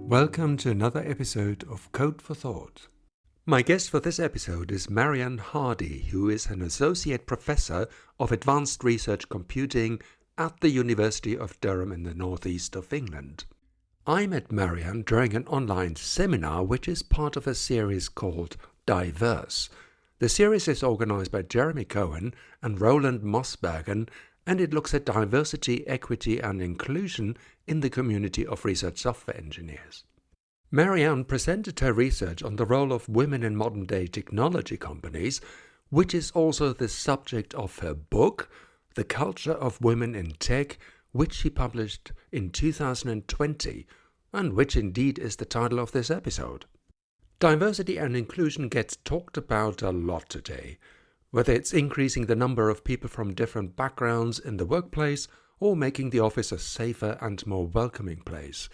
Welcome to another episode of Code for Thought. My guest for this episode is Mariann Hardey, who is an Associate Professor of Advanced Research Computing at the University of Durham in the northeast of England. I met Mariann during an online seminar which is part of a series called Diverse. The series is organized by Jeremy Cohen and Roland Mosbergen, and it looks at diversity, equity and inclusion in the community of research software engineers. Mariann presented her research on the role of women in modern-day technology companies, which is also the subject of her book, The Culture of Women in Tech, which she published in 2020, and which indeed is the title of this episode. Diversity and inclusion gets talked about a lot today, whether it's increasing the number of people from different backgrounds in the workplace or making the office a safer and more welcoming place.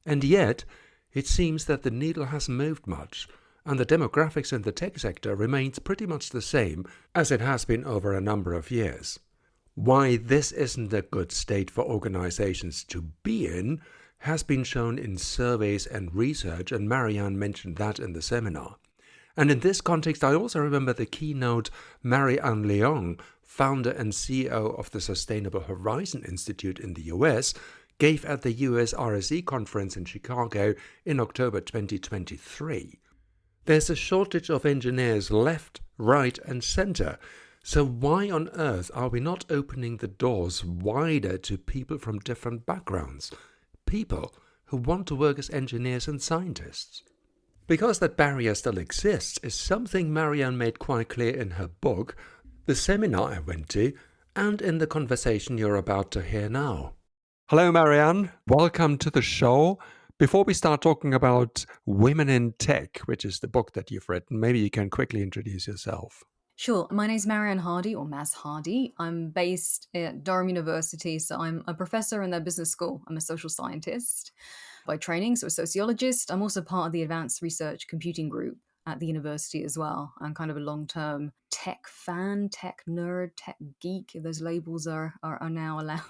And yet, it seems that the needle hasn't moved much, and the demographics in the tech sector remains pretty much the same as it has been over a number of years. Why this isn't a good state for organizations to be in has been shown in surveys and research, and Mariann mentioned that in the seminar. And in this context, I also remember the keynote Marianne Leong, founder and CEO of the Sustainable Horizon Institute in the US, gave at the US RSE conference in Chicago in October 2023. There's a shortage of engineers left, right and center. So why on earth are we not opening the doors wider to people from different backgrounds? People who want to work as engineers and scientists. Because that barrier still exists is something Mariann made quite clear in her book, the seminar I went to, and in the conversation you're about to hear now. Hello Mariann, welcome to the show. Before we start talking about Women in Tech, which is the book that you've written, maybe you can quickly introduce yourself. Sure. My name is Mariann Hardey, or Maz Hardey. I'm based at Durham University, so I'm a professor in their business school. I'm a social scientist by training, so a sociologist. I'm also part of the Advanced Research Computing Group at the university as well. I'm kind of a long-term tech fan, tech nerd, tech geek. Those labels are now allowed.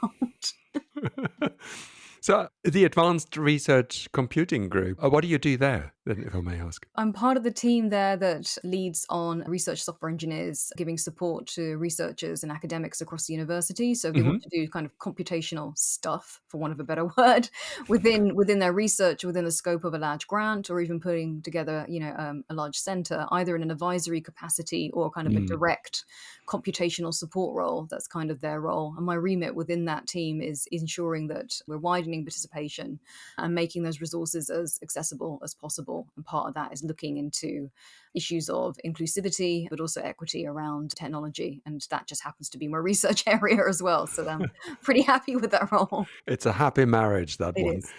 So the Advanced Research Computing Group, what do you do there, if I may ask? I'm part of the team there that leads on research software engineers, giving support to researchers and academics across the university. So if they want to do kind of computational stuff, for want of a better word, within their research, within the scope of a large grant, or even putting together, a large center, either in an advisory capacity or kind of a direct computational support role, that's kind of their role. And my remit within that team is ensuring that we're widening participation and making those resources as accessible as possible. And part of that is looking into issues of inclusivity, but also equity around technology. And that just happens to be my research area as well. So I'm pretty happy with that role. It's a happy marriage, that It one. is.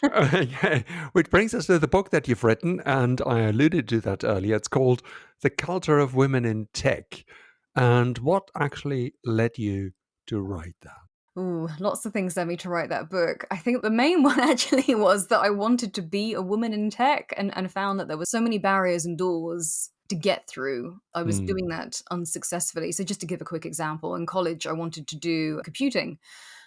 Okay. Which brings us to the book that you've written, and I alluded to that earlier. It's called The Culture of Women in Tech. And what actually led you to write that? Ooh, lots of things led me to write that book. I think the main one actually was that I wanted to be a woman in tech and found that there were so many barriers and doors to get through. I was doing that unsuccessfully. So just to give a quick example, in college, I wanted to do computing.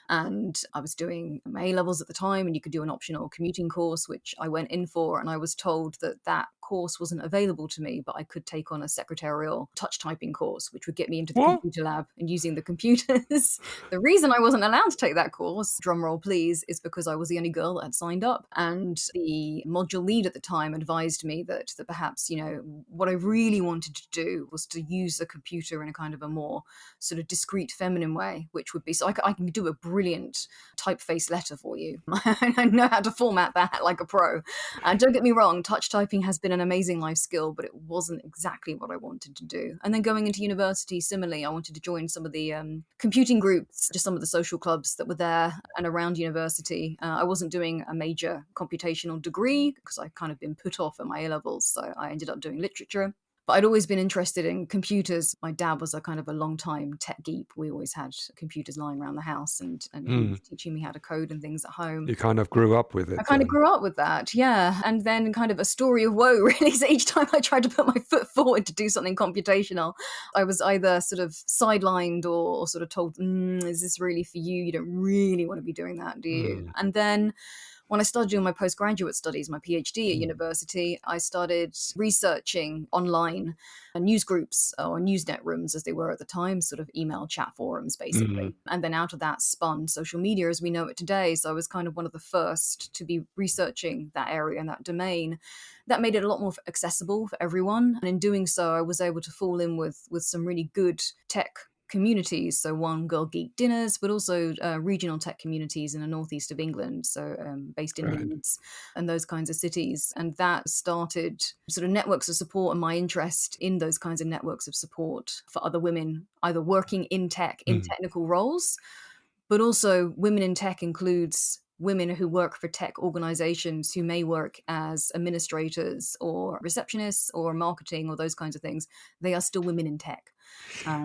And I was doing my A-levels at the time, and you could do an optional commuting course, which I went in for. And I was told that that course wasn't available to me, but I could take on a secretarial touch typing course, which would get me into the computer lab and using the computers. The reason I wasn't allowed to take that course, drum roll please, is because I was the only girl that had signed up. And the module lead at the time advised me that perhaps, what I really wanted to do was to use the computer in a kind of a more sort of discreet feminine way, which would be, so I can do a brilliant typeface letter for you. I know how to format that like a pro. And don't get me wrong, touch typing has been an amazing life skill, but it wasn't exactly what I wanted to do. And then going into university, similarly, I wanted to join some of the computing groups, just some of the social clubs that were there and around university. I wasn't doing a major computational degree because I'd kind of been put off at my A-levels, so I ended up doing literature. But I'd always been interested in computers. My dad was a kind of a long time tech geek. We always had computers lying around the house and he was teaching me how to code and things at home. You kind of grew up with it. I kind of grew up with that, yeah. And then kind of a story of woe, really. So each time I tried to put my foot forward to do something computational, I was either sort of sidelined or sort of told, is this really for you? You don't really want to be doing that, do you? And then When I started doing my postgraduate studies, my PhD at university, I started researching online news groups or newsnet rooms as they were at the time, sort of email chat forums, Mm. basically. And then out of that spun social media as we know it today. So I was kind of one of the first to be researching that area and that domain. That made it a lot more accessible for everyone. And in doing so, I was able to fall in with some really good tech communities. So one, Girl Geek Dinners, but also regional tech communities in the northeast of England, so based in Right. Leeds and those kinds of cities. And that started sort of networks of support and my interest in those kinds of networks of support for other women, either working in tech, in Mm. technical roles, but also women in tech includes women who work for tech organizations who may work as administrators or receptionists or marketing or those kinds of things. They are still women in tech.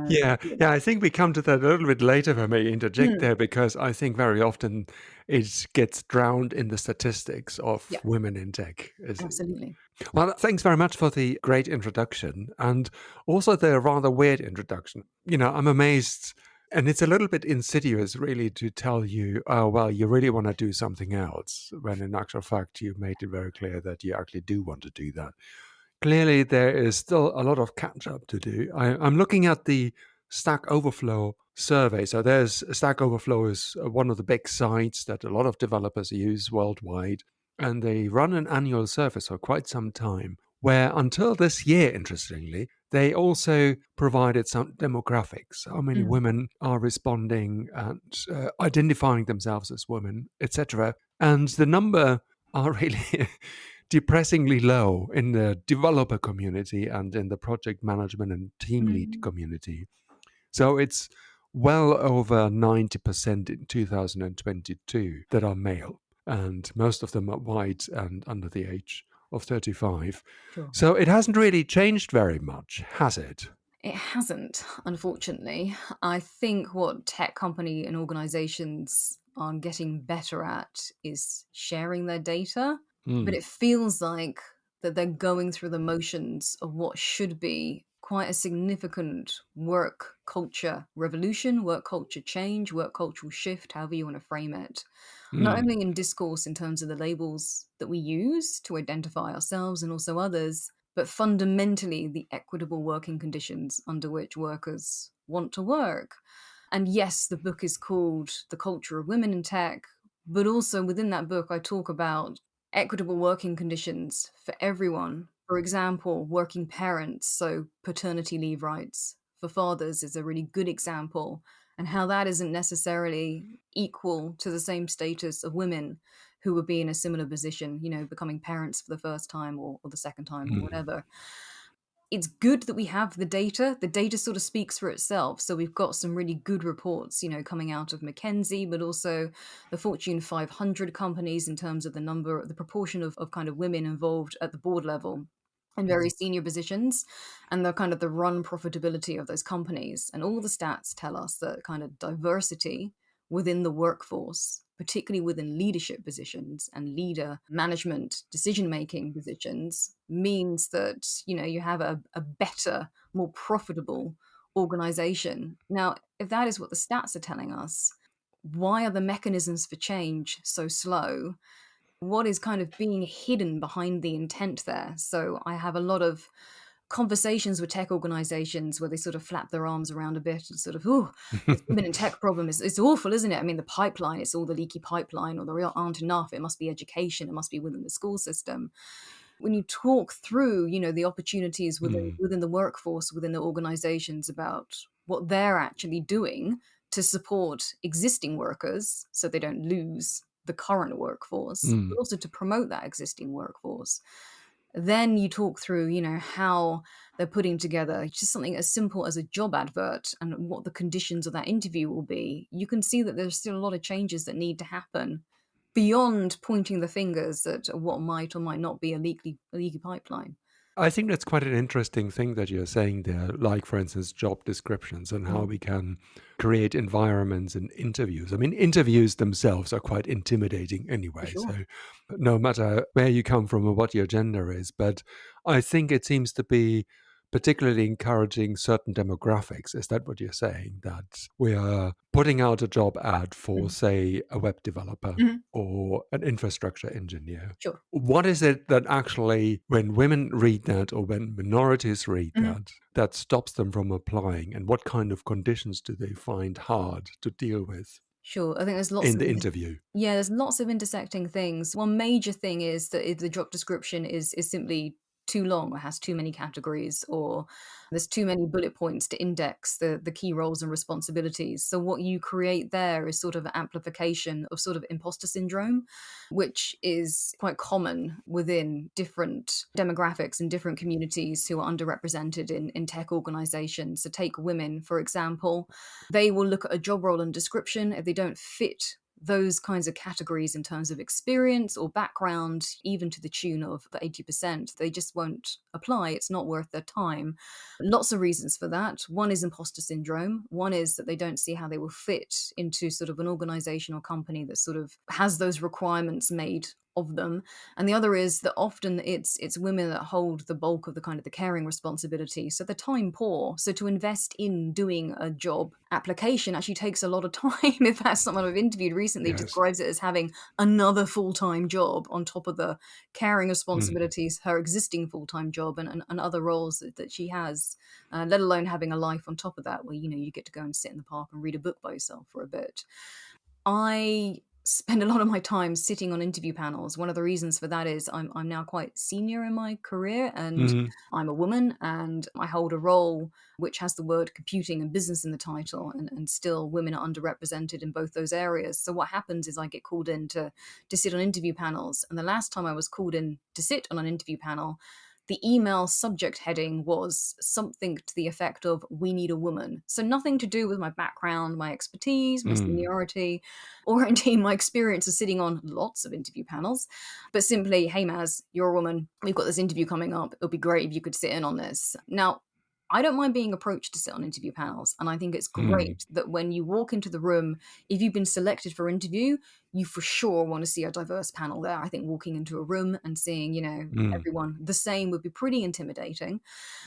Yeah, You know. yeah, I think we come to that a little bit later, if I may interject Mm, there, because I think very often it gets drowned in the statistics yeah, of women in tech. absolutely. Well, thanks very much for the great introduction and also the rather weird introduction. I'm amazed, and it's a little bit insidious, really, to tell you, oh, well, you really want to do something else, when in actual fact, you made it very clear that you actually do want to do that. Clearly, there is still a lot of catch up to do. I'm looking at the Stack Overflow survey. So there's Stack Overflow is one of the big sites that a lot of developers use worldwide, and they run an annual survey for quite some time. Where until this year, interestingly, they also provided some demographics. How many Mm, women are responding and identifying themselves as women, etc. And the number are really depressingly low in the developer community and in the project management and team lead mm, community. So it's well over 90% in 2022 that are male, and most of them are white and under the age of 35. sure. So it hasn't really changed very much, has it? It hasn't, unfortunately. I think what tech company and organizations are getting better at is sharing their data, but Mm, it feels like that they're going through the motions of what should be quite a significant work culture revolution, work culture change, work cultural shift, however you want to frame it. Not mm, only in discourse in terms of the labels that we use to identify ourselves and also others, but fundamentally the equitable working conditions under which workers want to work. And yes, the book is called The Culture of Women in Tech, but also within that book, I talk about equitable working conditions for everyone. For example, working parents, so paternity leave rights for fathers is a really good example, and how that isn't necessarily equal to the same status of women who would be in a similar position, becoming parents for the first time or the second time or mm, whatever. It's good that we have the data. The data sort of speaks for itself. So we've got some really good reports, coming out of McKinsey, but also the Fortune 500 companies in terms of the proportion of kind of women involved at the board level and very senior positions, and the kind of the run profitability of those companies. And all the stats tell us that kind of diversity within the workforce, particularly within leadership positions and leader management decision making positions, means that you have a better, more profitable organization. Now, if that is what the stats are telling us, why are the mechanisms for change so slow? What is kind of being hidden behind the intent there? So I have a lot of conversations with tech organizations where they sort of flap their arms around a bit and sort of, oh, this women in tech problem it's awful, isn't it? I mean, the pipeline, it's all the leaky pipeline, or there aren't enough. It must be education. It must be within the school system. When you talk through, the opportunities within mm, within the workforce, within the organizations about what they're actually doing to support existing workers so they don't lose the current workforce, but mm. also to promote that existing workforce. Then you talk through, how they're putting together just something as simple as a job advert and what the conditions of that interview will be. You can see that there's still a lot of changes that need to happen beyond pointing the fingers at what might or might not be a leaky pipeline. I think that's quite an interesting thing that you're saying there, like, for instance, job descriptions and how Mm, we can create environments and interviews. I mean, interviews themselves are quite intimidating for anyway. sure. So, no matter where you come from or what your gender is, but I think it seems to be particularly encouraging certain demographics. Is that what you're saying? That we are putting out a job ad for, Mm. say, a web developer Mhm. or an infrastructure engineer? Sure. What is it that actually, when women read that or when minorities read Mhm. that stops them from applying? And what kind of conditions do they find hard to deal with Sure. I think there's lots in of the interview? yeah, there's lots of intersecting things. One major thing is that if the job description is simply too long or has too many categories, or there's too many bullet points to index the key roles and responsibilities. So what you create there is sort of an amplification of sort of imposter syndrome, which is quite common within different demographics and different communities who are underrepresented in tech organizations. So take women, for example. They will look at a job role and description. If they don't fit those kinds of categories in terms of experience or background, even to the tune of the 80%, they just won't apply. It's not worth their time. Lots of reasons for that. One is imposter syndrome. One is that they don't see how they will fit into sort of an organization or company that sort of has those requirements made of them. And the other is that often it's women that hold the bulk of the kind of the caring responsibility. So they're time poor. So to invest in doing a job application actually takes a lot of time. In fact, someone I've interviewed recently Yes. describes it as having another full-time job on top of the caring Mm. responsibilities, her existing full-time job and other roles that she has, let alone having a life on top of that where, you get to go and sit in the park and read a book by yourself for a bit. I spend a lot of my time sitting on interview panels. One of the reasons for that is I'm now quite senior in my career, and Mhm. I'm a woman, and I hold a role which has the word computing and business in the title, and still women are underrepresented in both those areas. So what happens is I get called in to sit on interview panels. And the last time I was called in to sit on an interview panel, the email subject heading was something to the effect of "We need a woman." So nothing to do with my background, my expertise, my Mm. seniority, or indeed my experience of sitting on lots of interview panels, but simply, "Hey Maz, you're a woman. We've got this interview coming up. It'll be great if you could sit in on this." Now, I don't mind being approached to sit on interview panels. And I think it's Mm. great that when you walk into the room, if you've been selected for interview, you for sure want to see a diverse panel there. I think walking into a room and seeing, Mm. everyone the same would be pretty intimidating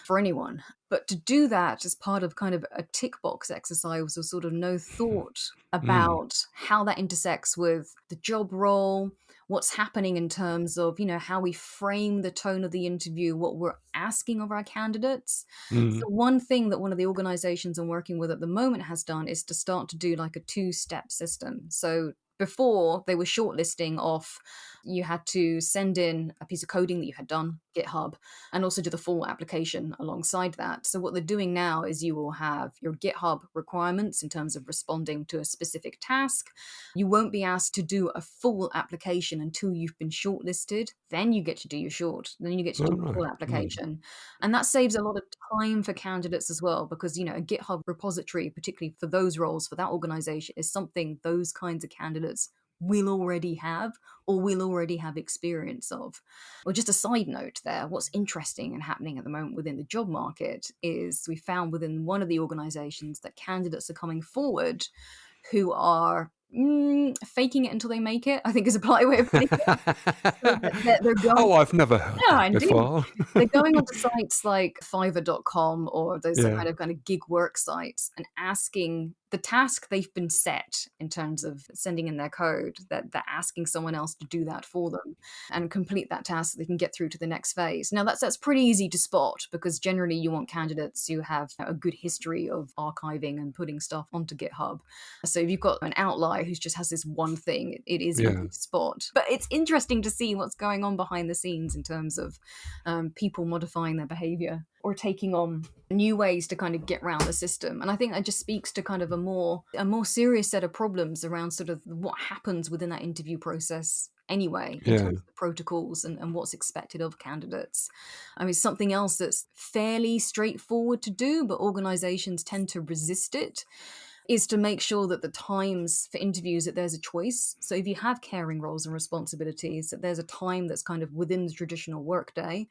for anyone. But to do that as part of kind of a tick box exercise with sort of no thought Mm. about how that intersects with the job role, what's happening in terms of, how we frame the tone of the interview, what we're asking of our candidates. Mm. So one thing that one of the organizations I'm working with at the moment has done is to start to do like a two-step system. So before they were shortlisting off, you had to send in a piece of coding that you had done, GitHub, and also do the full application alongside that. So what they're doing now is you will have your GitHub requirements in terms of responding to a specific task. You won't be asked to do a full application until you've been shortlisted. Then you get to do your short. Then you get to All do the right. full Mm. application. And that saves a lot of time for candidates as well, because, a GitHub repository, particularly for those roles, for that organization, is something those kinds of candidates will already have or will already have experience of. Or just a side note there, what's interesting and happening at the moment within the job market is we found within one of the organizations that candidates are coming forward who are faking it until they make it, I think is a polite way of putting it. So they're going, Oh, I've never heard yeah, that indeed. before. They're going onto sites like Fiverr.com or those Yeah. kind of gig work sites and asking the task they've been set in terms of sending in their code, that they're asking someone else to do that for them and complete that task so they can get through to the next phase. Now that's pretty easy to spot because generally you want candidates who have a good history of archiving and putting stuff onto GitHub. So if you've got an outlier who just has this one thing, it is Yeah. easy to spot. But it's interesting to see what's going on behind the scenes in terms of people modifying their behavior or taking on new ways to kind of get around the system. And I think that just speaks to kind of a more serious set of problems around sort of what happens within that interview process anyway, in Yeah. terms of the protocols and what's expected of candidates. I mean, something else that's fairly straightforward to do, but organizations tend to resist it, is to make sure that the times for interviews, that there's a choice. So if you have caring roles and responsibilities, that there's a time that's kind of within the traditional workday,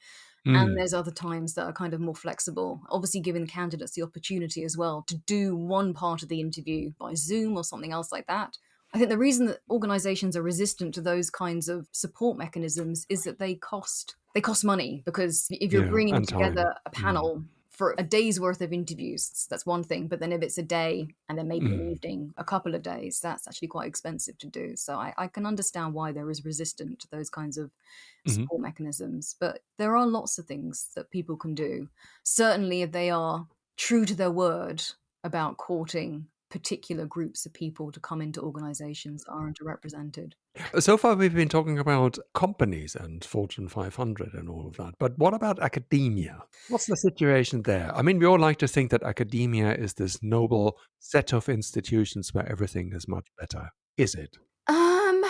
and Mm. there's other times that are kind of more flexible, obviously giving the candidates the opportunity as well to do one part of the interview by Zoom or something else like that. I think the reason that organizations are resistant to those kinds of support mechanisms is that they cost money, because if you're Yeah. bringing And time. together a Mm. panel for a day's worth of interviews, that's one thing. But then if it's a day and then maybe an Mm. evening, a couple of days, that's actually quite expensive to do. So I can understand why there is resistance to those kinds of Mhm. support mechanisms. But there are lots of things that people can do. Certainly if they are true to their word about courting particular groups of people to come into organizations that are underrepresented. So far, we've been talking about companies and Fortune 500 and all of that. But what about academia? What's the situation there? I mean, we all like to think that academia is this noble set of institutions where everything is much better. Is it? Um,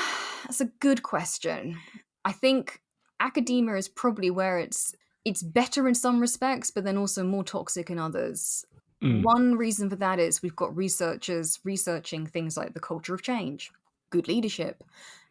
that's a good question. I think academia is probably where it's better in some respects, but then also more toxic in others. Mm. One reason for that is we've got researchers researching things like the culture of change, good leadership,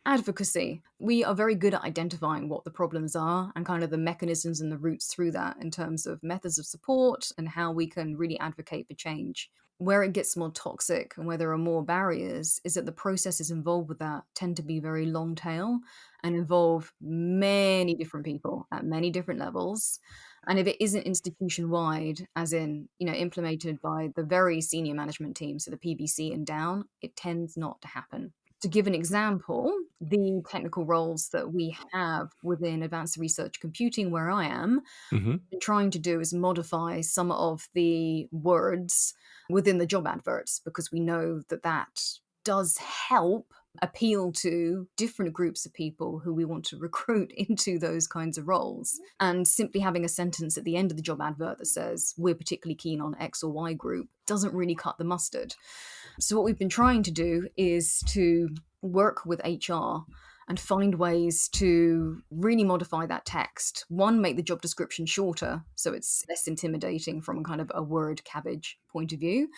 advocacy. We are very good at identifying what the problems are and kind of the mechanisms and the routes through that in terms of methods of support and how we can really advocate for change. Where it gets more toxic and where there are more barriers is that the processes involved with that tend to be very long tail and involve many different people at many different levels. And if it isn't institution wide, as in, implemented by the very senior management team, so the PBC and down, it tends not to happen. To give an example, the technical roles that we have within advanced research computing, where I am, Hmm. been trying to do is modify some of the words within the job adverts because we know that that does help appeal to different groups of people who we want to recruit into those kinds of roles. And simply having a sentence at the end of the job advert that says, we're particularly keen on X or Y group, doesn't really cut the mustard. So what we've been trying to do is to work with HR and find ways to really modify that text. One, make the job description shorter so it's less intimidating from kind of a word cabbage point of view.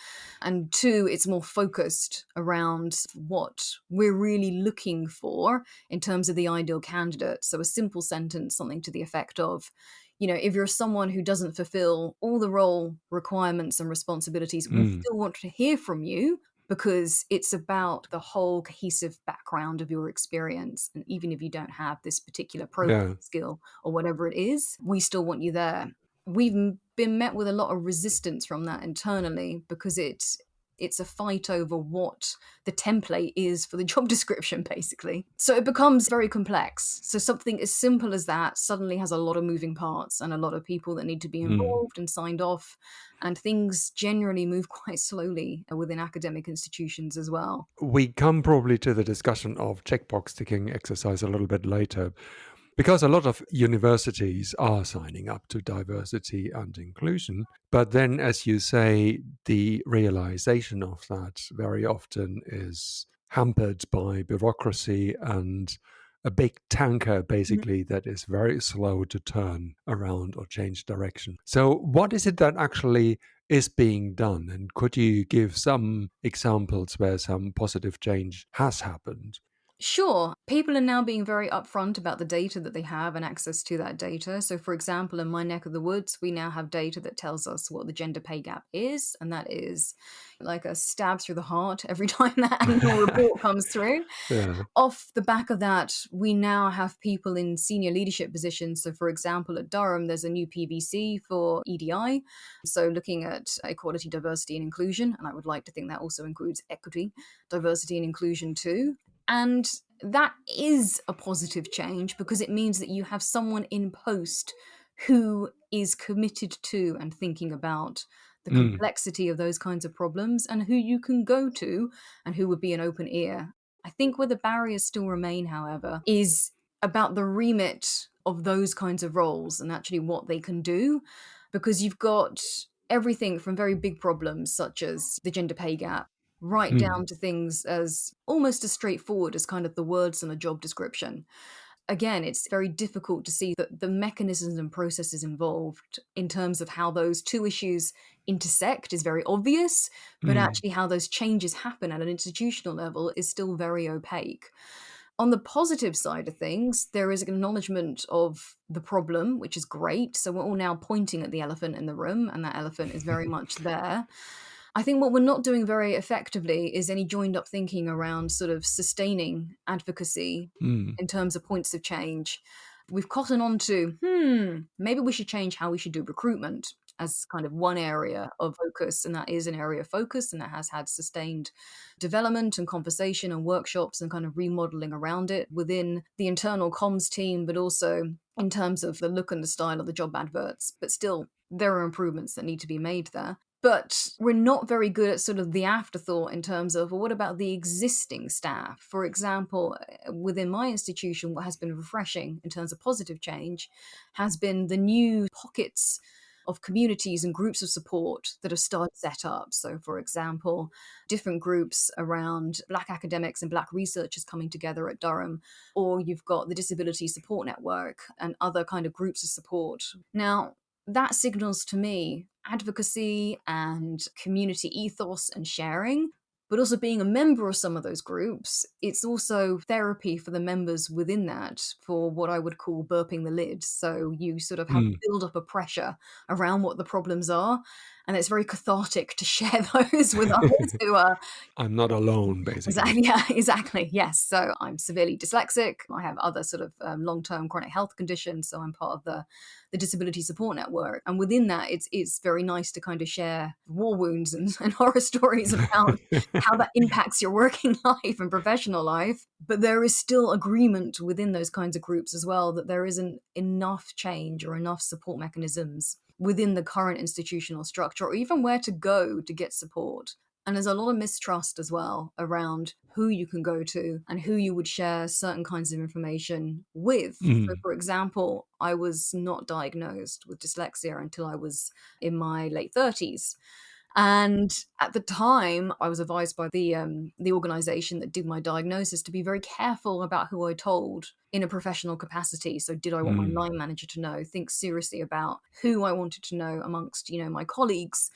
And two, it's more focused around what we're really looking for in terms of the ideal candidate. So a simple sentence, something to the effect of, if you're someone who doesn't fulfill all the role requirements and responsibilities, we Mm. still want to hear from you because it's about the whole cohesive background of your experience. And even if you don't have this particular program Yeah. skill or whatever it is, we still want you there. We've been met with a lot of resistance from that internally because it's a fight over what the template is for the job description, basically. So it becomes very complex. So something as simple as that suddenly has a lot of moving parts and a lot of people that need to be Mm. involved and signed off. And things generally move quite slowly within academic institutions as well. We come probably to the discussion of checkbox ticking exercise a little bit later, because a lot of universities are signing up to diversity and inclusion. But then, as you say, the realization of that very often is hampered by bureaucracy and a big tanker, Mhm. basically, that is very slow to turn around or change direction. So, what is it that actually is being done? And could you give some examples where some positive change has happened? Sure. People are now being very upfront about the data that they have and access to that data. So, for example, in my neck of the woods, we now have data that tells us what the gender pay gap is. And that is like a stab through the heart every time that annual report comes through. Yeah. Off the back of that, we now have people in senior leadership positions. So, for example, at Durham, there's a new PVC for EDI. So, looking at equality, diversity, and inclusion. And I would like to think that also includes equity, diversity, and inclusion too. And that is a positive change because it means that you have someone in post who is committed to and thinking about the Mm. complexity of those kinds of problems and who you can go to and who would be an open ear. I think where the barriers still remain, however, is about the remit of those kinds of roles and actually what they can do, because you've got everything from very big problems such as the gender pay gap right Mm. down to things as almost as straightforward as kind of the words on a job description. Again, it's very difficult to see that the mechanisms and processes involved in terms of how those two issues intersect is very obvious, but Mm. actually how those changes happen at an institutional level is still very opaque. On the positive side of things, there is an acknowledgement of the problem, which is great. So we're all now pointing at the elephant in the room, and that elephant is very much there. I think what we're not doing very effectively is any joined up thinking around sort of sustaining advocacy Mm. in terms of points of change. We've cottoned on to, maybe we should change how we should do recruitment. as kind of one area of focus, and that is an area of focus, and that has had sustained development and conversation and workshops and kind of remodeling around it within the internal comms team, but also in terms of the look and the style of the job adverts. But still, there are improvements that need to be made there. But we're not very good at sort of the afterthought in terms of, well, what about the existing staff? For example, within my institution, what has been refreshing in terms of positive change has been the new pockets of communities and groups of support that have started set up. So, for example, different groups around Black academics and Black researchers coming together at Durham, or you've got the Disability Support Network and other kind of groups of support. Now, that signals to me advocacy and community ethos and sharing, but also being a member of some of those groups, it's also therapy for the members within that for what I would call burping the lid. So you sort of have build up a pressure around what the problems are. And it's very cathartic to share those with others who are I'm not alone, basically. exactly, yeah, exactly. Yes. So I'm severely dyslexic. I have other sort of long-term chronic health conditions. So I'm part of the Disability Support Network. And within that, it's very nice to kind of share war wounds and horror stories about how that impacts your working life and professional life. But there is still agreement within those kinds of groups as well that there isn't enough change or enough support mechanisms within the current institutional structure, or even where to go to get support. And there's a lot of mistrust as well around who you can go to and who you would share certain kinds of information with. So, for example, I was not diagnosed with dyslexia until I was in my late 30s. And at the time, I was advised by the organization that did my diagnosis to be very careful about who I told in a professional capacity. So did I want my line manager to know? Think seriously about who I wanted to know amongst, my colleagues.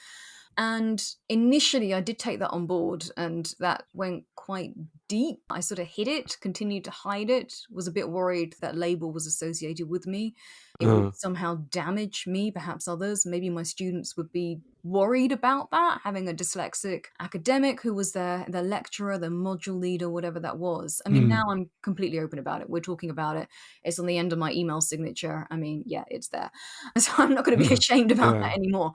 And initially, I did take that on board, and that went quite deep. I sort of hid it, continued to hide it, was a bit worried that label was associated with me. It would somehow damage me, perhaps others. Maybe my students would be worried about that, having a dyslexic academic who was their lecturer, their module leader, whatever that was. I mean, now I'm completely open about it. We're talking about it. It's on the end of my email signature. I mean, yeah, it's there. So I'm not going to be ashamed about that anymore.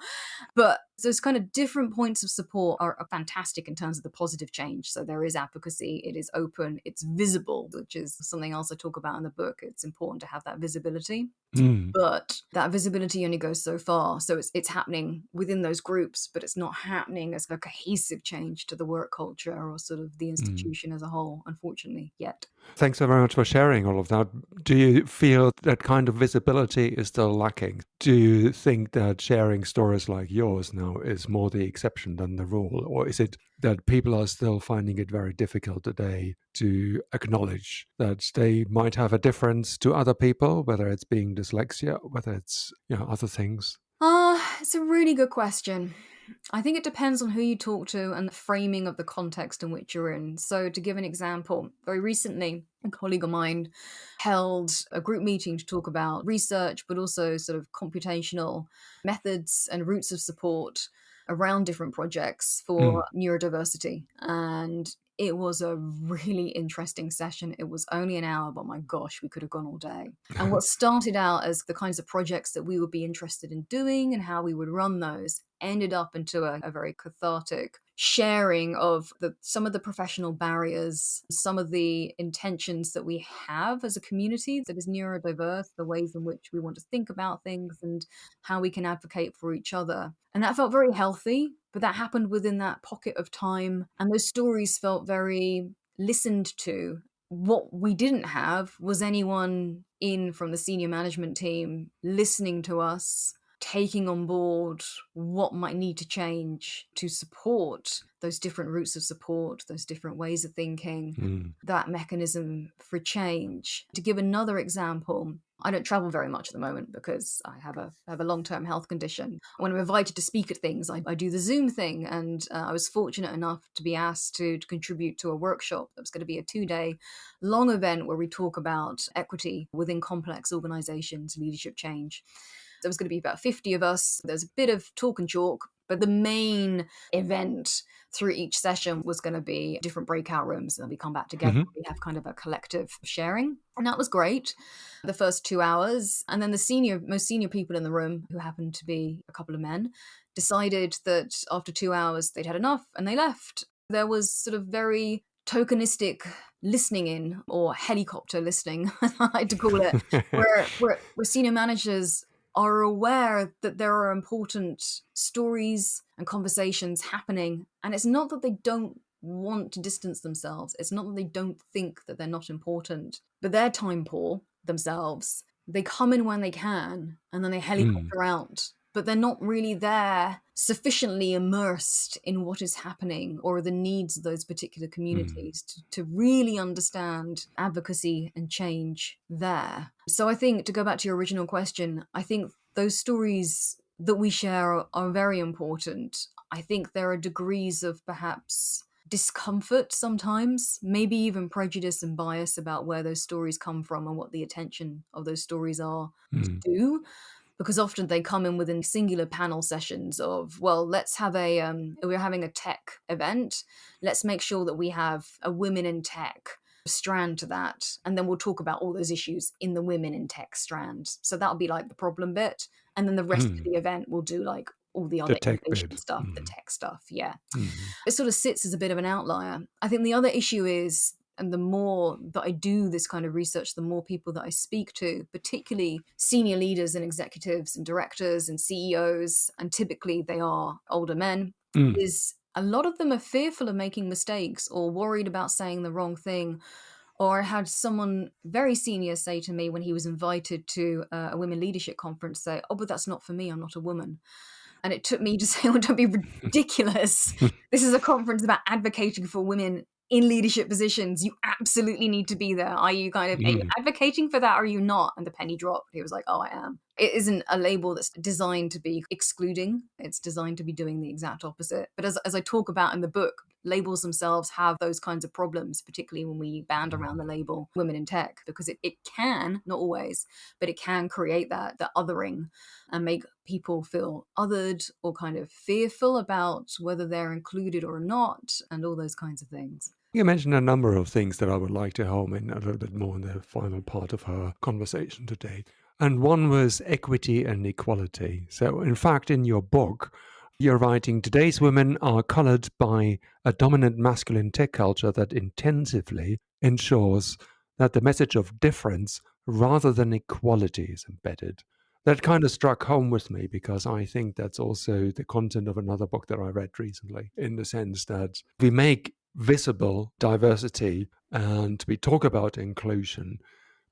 But those kind of different points of support are fantastic in terms of the positive change. So there is advocacy, it is open, it's visible, which is something else I talk about in the book. It's important to have that visibility. But that visibility only goes so far. So it's happening within those groups, but it's not happening as a cohesive change to the work culture or sort of the institution as a whole, unfortunately, yet. Thanks so very much for sharing all of that. Do you feel that kind of visibility is still lacking? Do you think that sharing stories like yours now is more the exception than the rule? Or is it that people are still finding it very difficult today to acknowledge that they might have a difference to other people, whether it's being dyslexia, whether it's other things? It's a really good question. I think it depends on who you talk to and the framing of the context in which you're in. So to give an example, very recently, a colleague of mine held a group meeting to talk about research, but also sort of computational methods and routes of support around different projects for neurodiversity. And it was a really interesting session. It was only an hour, but my gosh, we could have gone all day. And what started out as the kinds of projects that we would be interested in doing and how we would run those ended up into a very cathartic sharing of some of the professional barriers, some of the intentions that we have as a community that is neurodiverse, the ways in which we want to think about things and how we can advocate for each other. And that felt very healthy, but that happened within that pocket of time. And those stories felt very listened to. What we didn't have was anyone in from the senior management team listening to us, taking on board what might need to change to support those different routes of support, those different ways of thinking, that mechanism for change. To give another example, I don't travel very much at the moment because I have a long-term health condition. When I'm invited to speak at things, I do the Zoom thing, and I was fortunate enough to be asked to contribute to a workshop that was going to be a 2-day long event where we talk about equity within complex organizations, leadership change. There was going to be about 50 of us. There's a bit of talk and chalk, But the main event through each session was going to be different breakout rooms, and then we come back together. Hmm. We have kind of a collective sharing, and that was great. The first 2 hours, and then the most senior people in the room, who happened to be a couple of men, decided that after 2 hours they'd had enough and they left. There was sort of very tokenistic listening in, or helicopter listening, as I like to call it, where senior managers are aware that there are important stories and conversations happening. And it's not that they don't want to distance themselves. It's not that they don't think that they're not important, but they're time poor themselves. They come in when they can and then they helicopter out, but they're not really there sufficiently immersed in what is happening or the needs of those particular communities to really understand advocacy and change there. So I think, to go back to your original question, I think those stories that we share are very important. I think there are degrees of perhaps discomfort sometimes, maybe even prejudice and bias about where those stories come from and what the attention of those stories are to do. Because often they come in within singular panel sessions of, well, let's have we're having a tech event. Let's make sure that we have a women in tech strand to that. And then we'll talk about all those issues in the women in tech strand. So that'll be like the problem bit. And then the rest of the event will do like all the The other tech innovation bit. stuff, the tech stuff. Yeah. Mm. It sort of sits as a bit of an outlier. I think the other issue is, and the more that I do this kind of research, the more people that I speak to, particularly senior leaders and executives and directors and CEOs, and typically they are older men, is a lot of them are fearful of making mistakes or worried about saying the wrong thing. Or I had someone very senior say to me when he was invited to a women leadership conference, say, "Oh, but that's not for me. I'm not a woman." And it took me to say, well, don't be ridiculous. This is a conference about advocating for women in leadership positions. You absolutely need to be there. Are you advocating for that or are you not? And the penny dropped. He was like, oh, I am. It isn't a label that's designed to be excluding. It's designed to be doing the exact opposite. But as I talk about in the book, labels themselves have those kinds of problems, particularly when we band around the label women in tech, because it can, not always, but it can create that othering and make people feel othered or kind of fearful about whether they're included or not, and all those kinds of things. You mentioned a number of things that I would like to home in a little bit more in the final part of our conversation today. And one was equity and equality. So, in fact, in your book, you're writing, today's women are colored by a dominant masculine tech culture that intensively ensures that the message of difference rather than equality is embedded. That kind of struck home with me because I think that's also the content of another book that I read recently, in the sense that we make visible diversity and we talk about inclusion,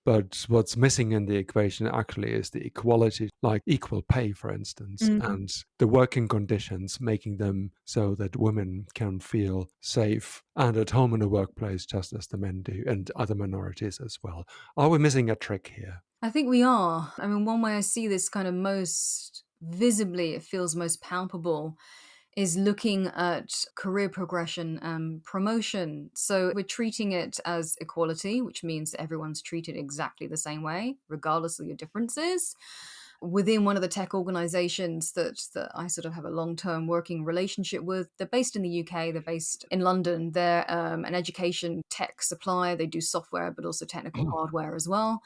but what's missing in the equation actually is the equality, like equal pay, for instance, and the working conditions, making them so that women can feel safe and at home in the workplace just as the men do, and other minorities as well. Are we missing a trick here? I think we are. I mean, one way I see this kind of most visibly, it feels most palpable, is looking at career progression and promotion. So we're treating it as equality, which means that everyone's treated exactly the same way, regardless of your differences. Within one of the tech organizations that I sort of have a long-term working relationship with, they're based in the UK, they're based in London. They're an education tech supplier. They do software, but also technical hardware as well.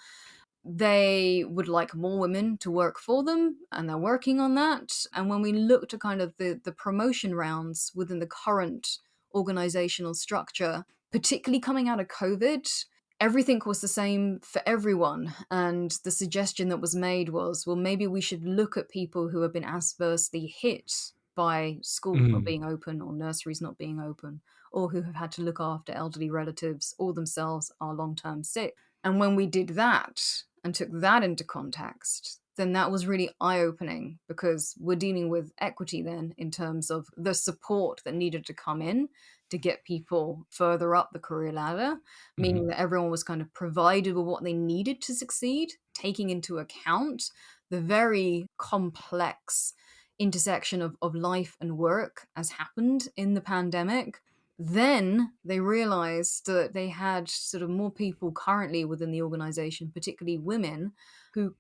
They would like more women to work for them, and they're working on that. And when we look to kind of the promotion rounds within the current organizational structure, particularly coming out of COVID, everything was the same for everyone. And the suggestion that was made was, well, maybe we should look at people who have been adversely hit by schools not being open or nurseries not being open, or who have had to look after elderly relatives or themselves are long-term sick. And when we did that and took that into context, then that was really eye-opening, because we're dealing with equity then in terms of the support that needed to come in to get people further up the career ladder, meaning that everyone was kind of provided with what they needed to succeed, taking into account the very complex intersection of life and work as happened in the pandemic. Then they realized that they had sort of more people currently within the organization, particularly women, who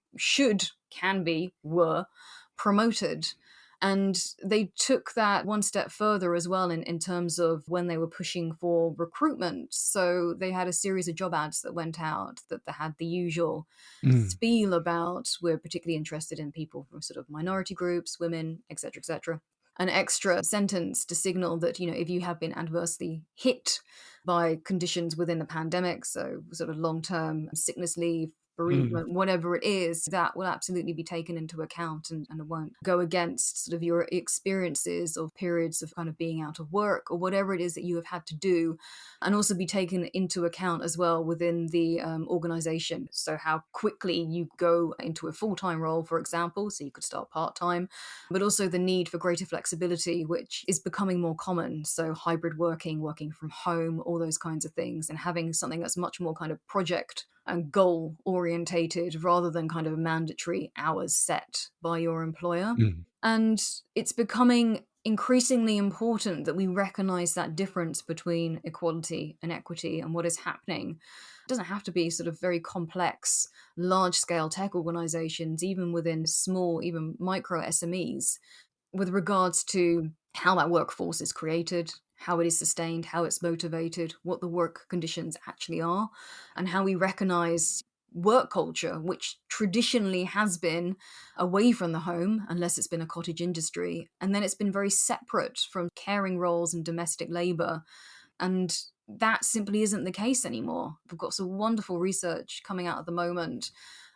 were promoted. And they took that one step further as well in terms of when they were pushing for recruitment. So they had a series of job ads that went out that had the usual Mm. spiel about we're particularly interested in people from sort of minority groups, women, etc., etc. An extra sentence to signal that, if you have been adversely hit by conditions within the pandemic, so sort of long-term sickness leave, Mm. bereavement, whatever it is, that will absolutely be taken into account and it won't go against sort of your experiences or periods of kind of being out of work or whatever it is that you have had to do, and also be taken into account as well within the organization. So how quickly you go into a full-time role, for example, so you could start part-time, but also the need for greater flexibility, which is becoming more common. So hybrid working, working from home, all those kinds of things, and having something that's much more kind of project and goal orientated rather than kind of mandatory hours set by your employer. Mm. And it's becoming increasingly important that we recognize that difference between equality and equity and what is happening. It doesn't have to be sort of very complex, large scale tech organizations, even within small, even micro SMEs, with regards to how that workforce is created, how it is sustained, how it's motivated, what the work conditions actually are, and how we recognize work culture, which traditionally has been away from the home, unless it's been a cottage industry. And then it's been very separate from caring roles and domestic labor. And that simply isn't the case anymore. We've got some wonderful research coming out at the moment.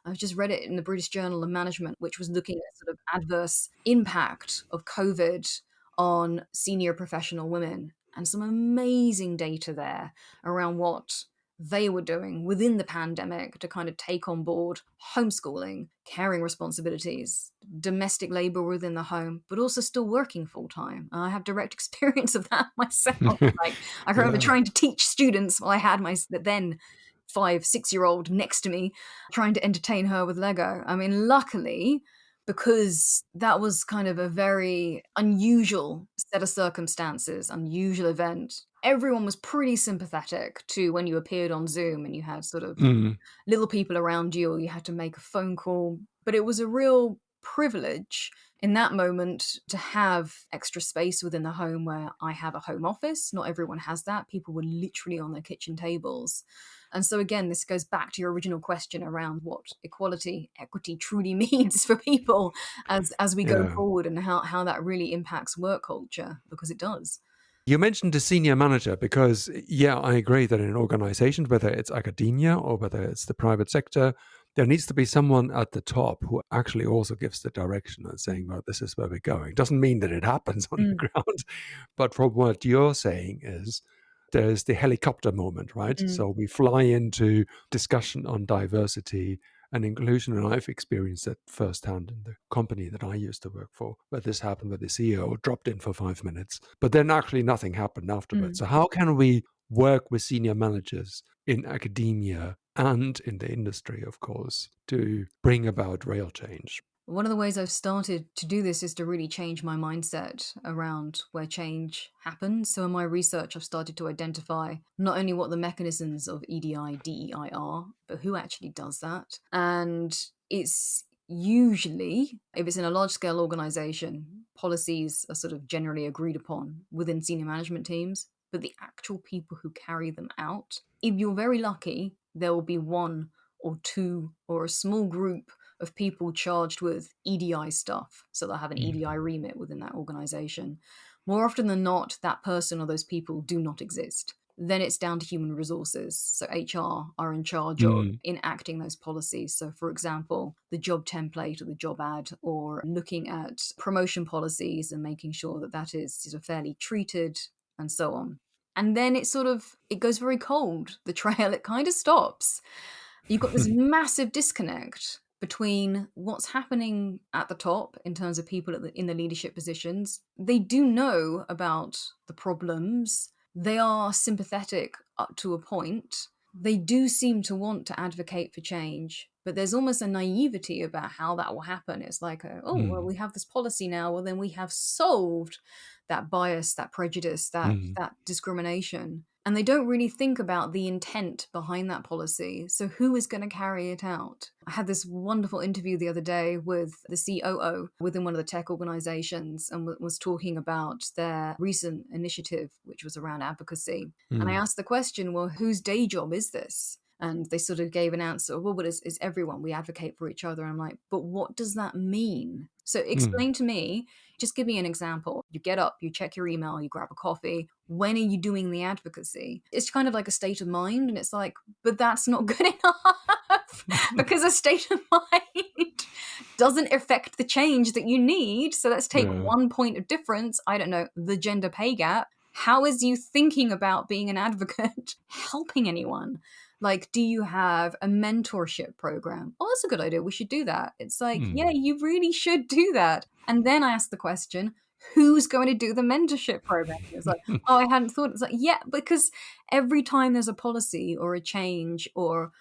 I've just read it in the British Journal of Management, which was looking at sort of adverse impact of COVID on senior professional women, and some amazing data there around what they were doing within the pandemic to kind of take on board homeschooling, caring responsibilities, domestic labor within the home, but also still working full time. I have direct experience of that myself. Like, I remember Yeah. trying to teach students while I had my then 5, 6-year-old next to me, trying to entertain her with Lego. I mean, luckily, because that was kind of a very unusual set of circumstances, unusual event, everyone was pretty sympathetic to when you appeared on Zoom and you had sort of Mm. little people around you or you had to make a phone call. But it was a real privilege in that moment to have extra space within the home where I have a home office. Not everyone has that. People were literally on their kitchen tables. And so again, this goes back to your original question around what equality, equity truly means for people as we go Yeah. forward, and how that really impacts work culture, because it does. You mentioned the senior manager because, yeah, I agree that in an organization, whether it's academia or whether it's the private sector, there needs to be someone at the top who actually also gives the direction and saying, well, this is where we're going. Doesn't mean that it happens on the Mm, ground, but from what you're saying is there's the helicopter moment, right? mm, So we fly into discussion on diversity and inclusion. And I've experienced that firsthand in the company that I used to work for, where this happened, where the CEO dropped in for 5 minutes, but then actually nothing happened afterwards. mm. So how can we work with senior managers in academia and in the industry, of course, to bring about real change? One of the ways I've started to do this is to really change my mindset around where change happens. So in my research, I've started to identify not only what the mechanisms of EDI, DEI are, but who actually does that. And it's usually, if it's in a large scale organization, policies are sort of generally agreed upon within senior management teams, but the actual people who carry them out, if you're very lucky, there will be one or two or a small group of people charged with EDI stuff. So they'll have an Mm. EDI remit within that organization. More often than not, that person or those people do not exist. Then it's down to human resources. So HR are in charge of Mm. enacting those policies. So, for example, the job template or the job ad, or looking at promotion policies and making sure that that is sort of fairly treated, and so on. And then it goes very cold. The trail, it kind of stops. You've got this massive disconnect between what's happening at the top in terms of people in the leadership positions. They do know about the problems. They are sympathetic up to a point. They do seem to want to advocate for change, but there's almost a naivety about how that will happen. It's like, oh, well, Mm. we have this policy now. Well, then we have solved that bias, that prejudice, that Mm. that discrimination. And they don't really think about the intent behind that policy. So who is going to carry it out? I had this wonderful interview the other day with the COO within one of the tech organizations and was talking about their recent initiative, which was around advocacy. And I asked the question, well, whose day job is this? And they sort of gave an answer, well, it's everyone. We advocate for each other. I'm like, but what does that mean? So explain to me, just give me an example. You get up, you check your email, you grab a coffee. When are you doing the advocacy? It's kind of like a state of mind. And it's like, but that's not good enough because a state of mind doesn't affect the change that you need. So let's take one point of difference. I don't know, the gender pay gap. How is you thinking about being an advocate helping anyone? Like, do you have a mentorship program? Oh, that's a good idea. We should do that. It's like, yeah, you really should do that. And then I asked the question, who's going to do the mentorship program? It's like, oh, I hadn't thought. It's like, yeah, because every time there's a policy or a change or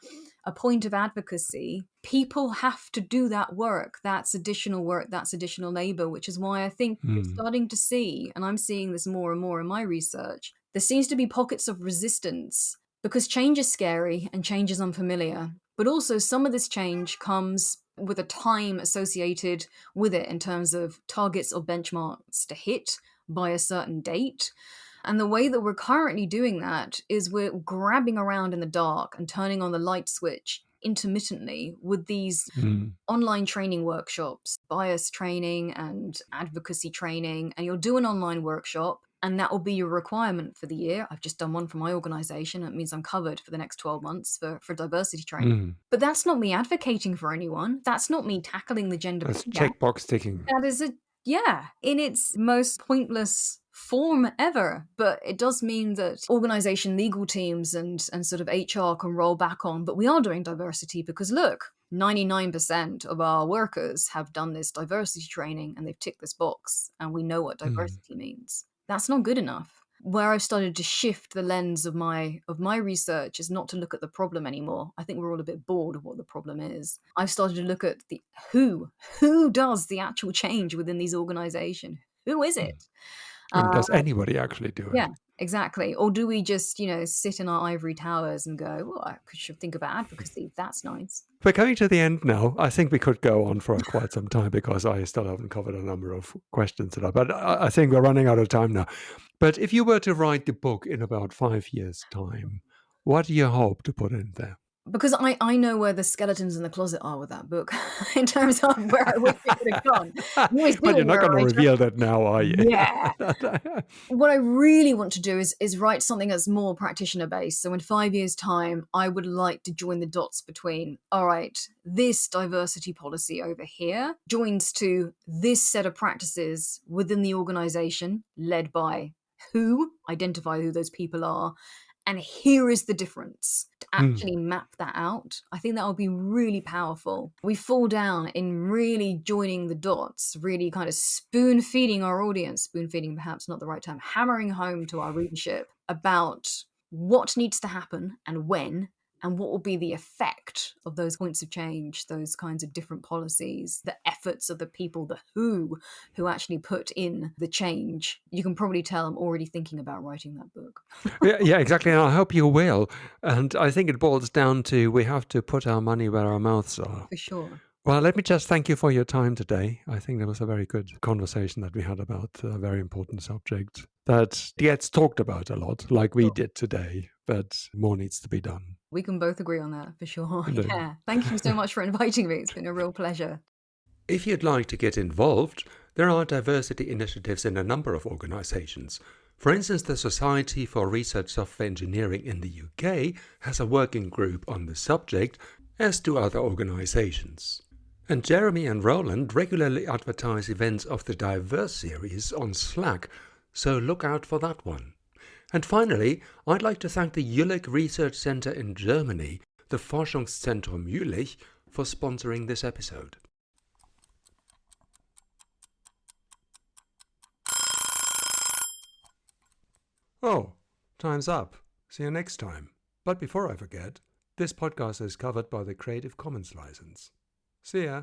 a point of advocacy, people have to do that work. That's additional work. That's additional labor, which is why I think we're starting to see, and I'm seeing this more and more in my research, there seems to be pockets of resistance because change is scary and change is unfamiliar. But also some of this change comes with a time associated with it in terms of targets or benchmarks to hit by a certain date. And the way that we're currently doing that is we're grabbing around in the dark and turning on the light switch intermittently with these online training workshops, bias training and advocacy training. And you'll do an online workshop and that will be your requirement for the year. I've just done one for my organization. That means I'm covered for the next 12 months for diversity training. But that's not me advocating for anyone. That's not me tackling the gender That's pay gap. checkbox ticking. That is in its most pointless form ever. But it does mean that organization legal teams and sort of HR can roll back on, but we are doing diversity because look, 99% of our workers have done this diversity training and they've ticked this box and we know what diversity means. That's not good enough. Where I've started to shift the lens of my research is not to look at the problem anymore. I think we're all a bit bored of what the problem is. I've started to look at the who does the actual change within these organizations. Who is it? And does anybody actually do it? Yeah, exactly. Or do we just, sit in our ivory towers and go, well, I should think about advocacy. That's nice. We're coming to the end now. I think we could go on for quite some time because I still haven't covered a number of questions today. But I think we're running out of time now. But if you were to write the book in about 5 years' time, what do you hope to put in there? Because I know where the skeletons in the closet are with that book in terms of where I wish it would have gone. But you're not going to reveal that now, are you? Yeah. What I really want to do is write something that's more practitioner-based. So in 5 years' time, I would like to join the dots between, all right, this diversity policy over here joins to this set of practices within the organization led by who, identify who those people are, and here is the difference. To actually map that out, I think that would be really powerful. We fall down in really joining the dots, really kind of spoon feeding our audience, spoon feeding perhaps not the right term, hammering home to our readership about what needs to happen and when, and what will be the effect of those points of change, those kinds of different policies, the efforts of the people, the who actually put in the change. You can probably tell I'm already thinking about writing that book. Yeah, exactly. And I hope you will. And I think it boils down to we have to put our money where our mouths are. For sure. Well, let me just thank you for your time today. I think it was a very good conversation that we had about a very important subject that gets talked about a lot, like we did today, but more needs to be done. We can both agree on that, for sure. Yeah. Thank you so much for inviting me. It's been a real pleasure. If you'd like to get involved, there are diversity initiatives in a number of organizations. For instance, the Society for Research Software Engineering in the UK has a working group on the subject, as do other organizations. And Jeremy and Roland regularly advertise events of the Diverse series on Slack, so look out for that one. And finally, I'd like to thank the Jülich Research Center in Germany, the Forschungszentrum Jülich, for sponsoring this episode. Oh, time's up. See you next time. But before I forget, this podcast is covered by the Creative Commons license. See ya.